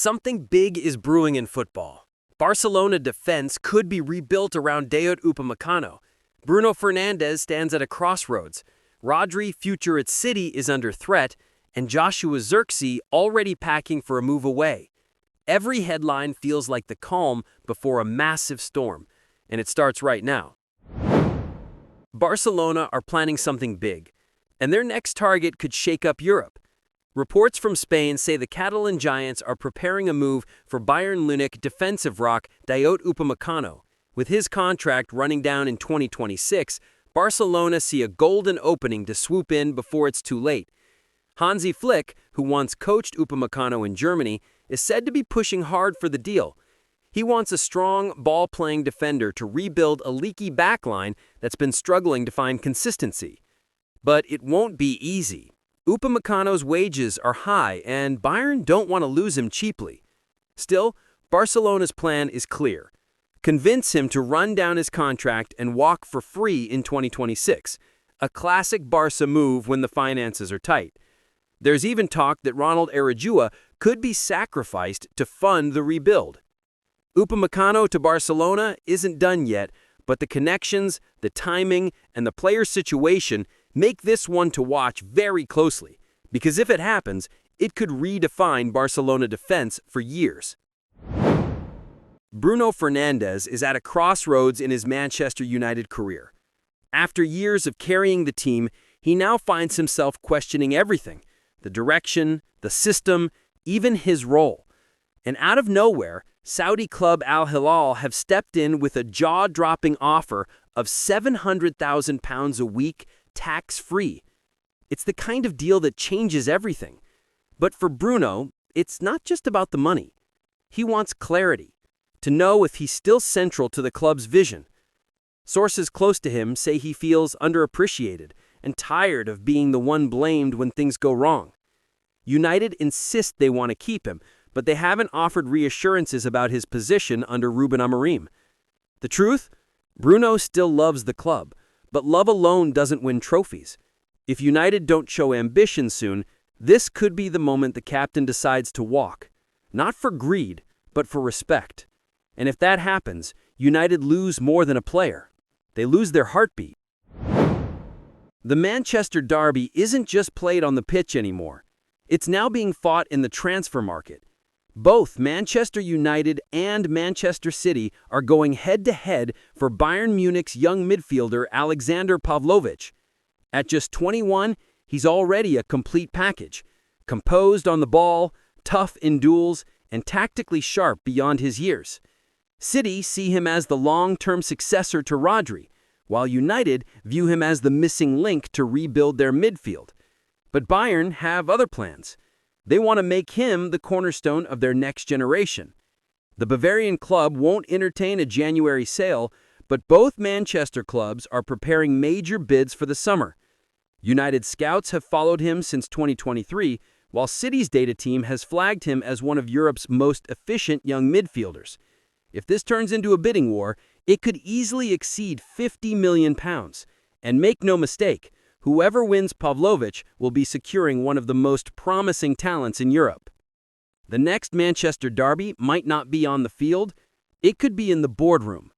Something big is brewing in football. Barcelona defense could be rebuilt around Upamecano. Bruno Fernandes stands at a crossroads. Rodri, future at City, is under threat, and Joshua Zirkzee already packing for a move away. Every headline feels like the calm before a massive storm, and it starts right now. Barcelona are planning something big, and their next target could shake up Europe. Reports from Spain say the Catalan Giants are preparing a move for Bayern Munich defensive rock Dayot Upamecano. With his contract running down in 2026, Barcelona see a golden opening to swoop in before it's too late. Hansi Flick, who once coached Upamecano in Germany, is said to be pushing hard for the deal. He wants a strong, ball-playing defender to rebuild a leaky backline that's been struggling to find consistency. But it won't be easy. Upamecano's wages are high, and Bayern don't want to lose him cheaply. Still, Barcelona's plan is clear. Convince him to run down his contract and walk for free in 2026, a classic Barca move when the finances are tight. There's even talk that Ronald Araujo could be sacrificed to fund the rebuild. Upamecano to Barcelona isn't done yet, but the connections, the timing, and the player's situation make this one to watch very closely, because if it happens, it could redefine Barcelona defense for years. Bruno Fernandes is at a crossroads in his Manchester United career. After years of carrying the team, he now finds himself questioning everything: the direction, the system, even his role. And out of nowhere, Saudi club Al Hilal have stepped in with a jaw-dropping offer of £700,000 a week, tax-free. It's the kind of deal that changes everything. But for Bruno, it's not just about the money. He wants clarity, to know if he's still central to the club's vision. Sources close to him say he feels underappreciated and tired of being the one blamed when things go wrong. United insist they want to keep him, but they haven't offered reassurances about his position under Ruben Amorim. The truth? Bruno still loves the club, but love alone doesn't win trophies. If United don't show ambition soon, this could be the moment the captain decides to walk. Not for greed, but for respect. And if that happens, United lose more than a player. They lose their heartbeat. The Manchester derby isn't just played on the pitch anymore. It's now being fought in the transfer market. Both Manchester United and Manchester City are going head-to-head for Bayern Munich's young midfielder Alexander Pavlovic. At just 21, he's already a complete package. Composed on the ball, tough in duels, and tactically sharp beyond his years. City see him as the long-term successor to Rodri, while United view him as the missing link to rebuild their midfield. But Bayern have other plans. They want to make him the cornerstone of their next generation. The Bavarian club won't entertain a January sale, but both Manchester clubs are preparing major bids for the summer. United scouts have followed him since 2023, while City's data team has flagged him as one of Europe's most efficient young midfielders. If this turns into a bidding war, it could easily exceed £50 million. And make no mistake, whoever wins Pavlovic will be securing one of the most promising talents in Europe. The next Manchester derby might not be on the field, it could be in the boardroom.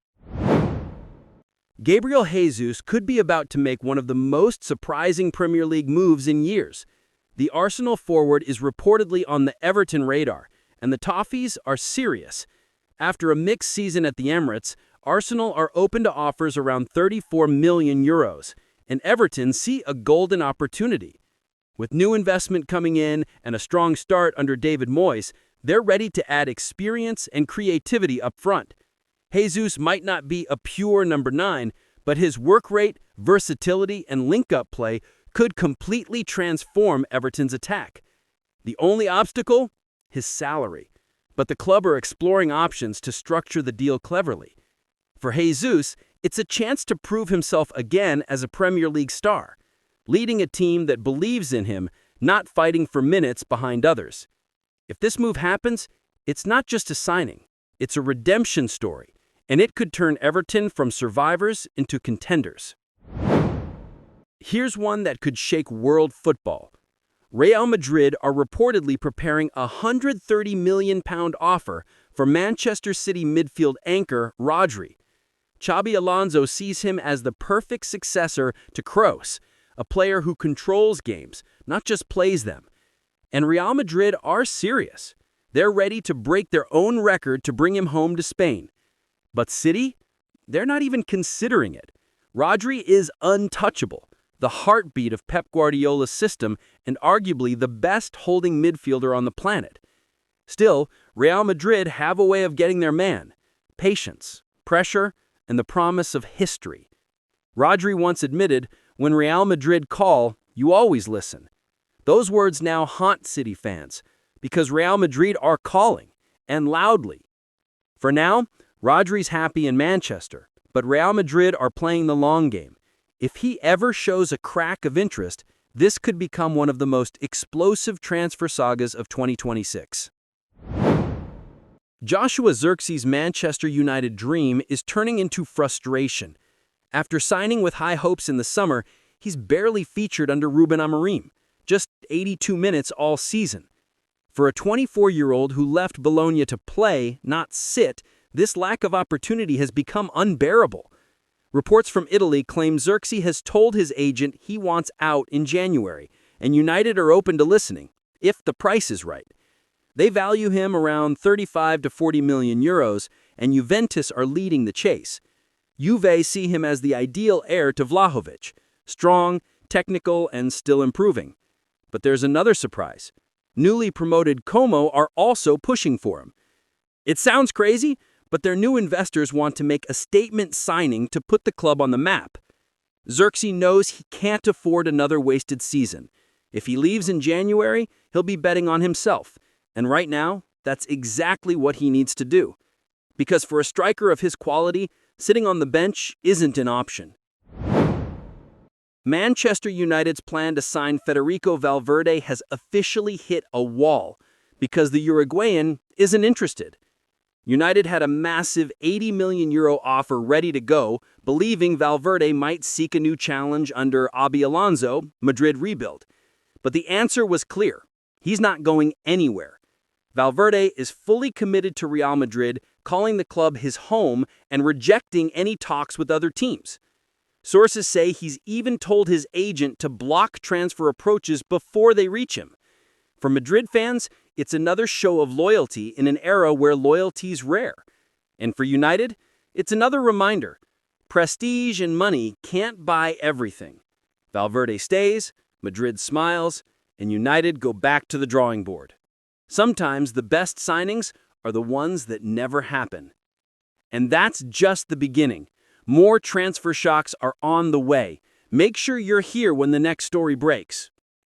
Gabriel Jesus could be about to make one of the most surprising Premier League moves in years. The Arsenal forward is reportedly on the Everton radar, and the Toffees are serious. After a mixed season at the Emirates, Arsenal are open to offers around €34 million, and Everton see a golden opportunity. With new investment coming in and a strong start under David Moyes, they're ready to add experience and creativity up front. Jesus might not be a pure number 9, but his work rate, versatility, and link-up play could completely transform Everton's attack. The only obstacle? His salary. But the club are exploring options to structure the deal cleverly. For Jesus, it's a chance to prove himself again as a Premier League star, leading a team that believes in him, not fighting for minutes behind others. If this move happens, it's not just a signing, it's a redemption story, and it could turn Everton from survivors into contenders. Here's one that could shake world football. Real Madrid are reportedly preparing a £130 million offer for Manchester City midfield anchor Rodri. Xabi Alonso sees him as the perfect successor to Kroos, a player who controls games, not just plays them. And Real Madrid are serious. They're ready to break their own record to bring him home to Spain. But City? They're not even considering it. Rodri is untouchable, the heartbeat of Pep Guardiola's system and arguably the best holding midfielder on the planet. Still, Real Madrid have a way of getting their man: patience, pressure, and the promise of history. Rodri once admitted, "When Real Madrid call, you always listen." Those words now haunt City fans, because Real Madrid are calling, and loudly. For now, Rodri's happy in Manchester, but Real Madrid are playing the long game. If he ever shows a crack of interest, this could become one of the most explosive transfer sagas of 2026. Joshua Zirkzee's Manchester United dream is turning into frustration. After signing with high hopes in the summer, he's barely featured under Ruben Amorim, just 82 minutes all season. For a 24-year-old who left Bologna to play, not sit, this lack of opportunity has become unbearable. Reports from Italy claim Zirkzee has told his agent he wants out in January, and United are open to listening, if the price is right. They value him around 35 to 40 million euros, and Juventus are leading the chase. Juve see him as the ideal heir to Vlahovic, strong, technical, and still improving. But there's another surprise. Newly promoted Como are also pushing for him. It sounds crazy, but their new investors want to make a statement signing to put the club on the map. Zirkzee knows he can't afford another wasted season. If he leaves in January, he'll be betting on himself. And right now, that's exactly what he needs to do. Because for a striker of his quality, sitting on the bench isn't an option. Manchester United's plan to sign Federico Valverde has officially hit a wall because the Uruguayan isn't interested. United had a massive €80 million offer ready to go, believing Valverde might seek a new challenge under Xabi Alonso, Madrid rebuild. But the answer was clear. He's not going anywhere. Valverde is fully committed to Real Madrid, calling the club his home and rejecting any talks with other teams. Sources say he's even told his agent to block transfer approaches before they reach him. For Madrid fans, it's another show of loyalty in an era where loyalty's rare. And for United, it's another reminder: prestige and money can't buy everything. Valverde stays, Madrid smiles, and United go back to the drawing board. Sometimes the best signings are the ones that never happen. And that's just the beginning. More transfer shocks are on the way. Make sure you're here when the next story breaks.